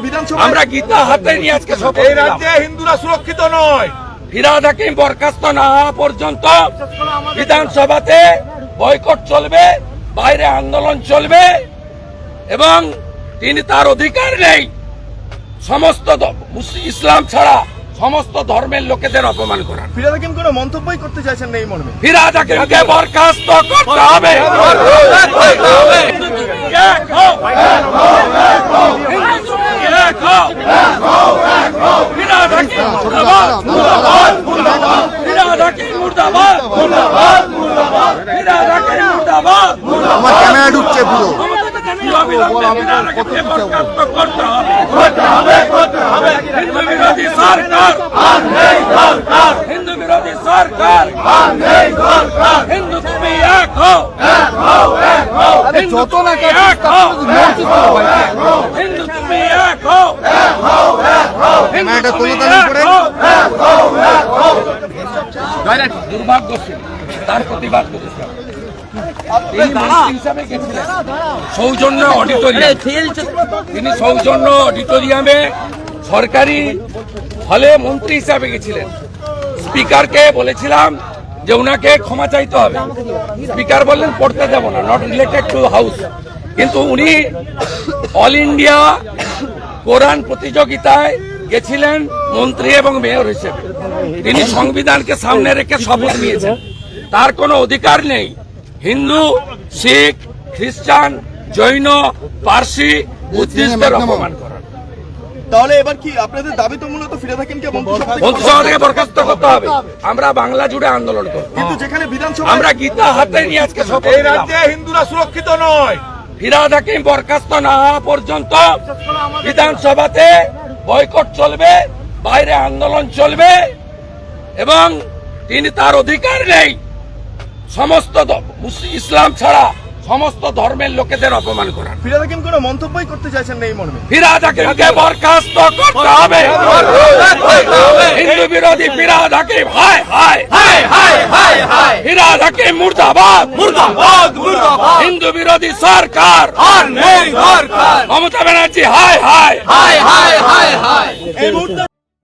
বিধানসভা আমরা গীতা হাতে নিয়ে আজকে শপথ এই নিলাম। রাজ্যে হিন্দুরা সুরক্ষিত নয়। ফিরহাদ হাকিম বরখাস্ত না হওয়া পর্যন্ত বিধানসভাতে বয়কট চলবে, বাইরে আন্দোলন চলবে এবং তিনি তার অধিকার নেই সমস্ত ইসলাম ছাড়া সমস্ত ধর্মের লোকেদের অপমান করার। ফিরহাদ হাকিম কোনো মন্তব্যই করতে চাইছেন না এই মর্মে। ফিরহাদ হাকিমকে বরখাস্ত করতে হবে। ফিরহাদ হাকিম মুর্দাবাদ, ফিরহাদ হাকিম মুর্দাবাদ, ফিরহাদ হাকিম মুর্দাবাদ। আমার ক্যামেরা ঢুকছে পুরো। হিন্দু বিরোধী সরকার, হিন্দু বিরোধী সরকার, হিন্দু তুমি এক হও, যত না এক হও, হিন্দু তুমি এক হও, ক্যামেরাটা তোলো তার উপরে। দুর্ভাগ্যশীল তার প্রতিবাদ করেছে। তিনি মন্ত্রী হিসাবে গেছিলেন সৌজন্য অডিটোরিয়াম, তিনি সৌজন্য অডিটোরিয়ামে সরকারি হলে মন্ত্রী হিসাবে গেছিলেন। স্পিকারকে বলেছিলাম যে ওনাকে ক্ষমা চাইতে হবে, স্পিকার বললেন পড়তে দেব না, নট রিলেটেড টু হাউস। কিন্তু উনি অল ইন্ডিয়া কোরআন প্রতিযোগিতায় গেছিলেন মন্ত্রী এবং মেয়র হিসেবে। তিনি সংবিধানকে সামনে রেখে শপথ নিয়েছেন। তার কোনো অধিকার নেই হিন্দু, শিখ, খ্রিস্টান, জৈন, পার্সি, বুদ্ধিস্টদের অপমান করার। তাহলে এবার কি আপনাদের দাবি তো মূলত ফিরহাদ হাকিমকে মন্ত্রিসভা থেকে বরখাস্ত করতে হবে। আমরা বাংলা জুড়ে আন্দোলন করব, কিন্তু যেখানে বিধানসভা আমরা গীতা হাতে নিয়ে আজকে শপথ এই নিলাম। রাজ্যে হিন্দুরা সুরক্ষিত নয়। ফিরহাদ হাকিম বরখাস্ত না হওয়া পর্যন্ত বিধানসভাতে বয়কট চলবে, বাইরে আন্দোলন চলবে এবং তিনি তার অধিকার নেই সমস্ত ইসলাম ছাড়া সমস্ত ধর্মের লোকেদের অপমান করার। ফিরহাদ হাকিম কোনো মন্তব্যই করতে চাইছেন না এই মর্মে। ফিরহাদ হাকিমকে বরখাস্ত করতে হবে। হিন্দু বিরোধী ফিরহাদ হাকিম হায় হায় হায় হায় হায় হায়, ফিরহাদ হাকিম মুর্দাবাদ, মুর্দাবাদ, মুর্দাবাদ। হিন্দু বিরোধী সরকার আর নেই দরকার। মমতা ব্যানার্জি হায় হায় হায় হায় হায় হায়। এই মুহূর্তে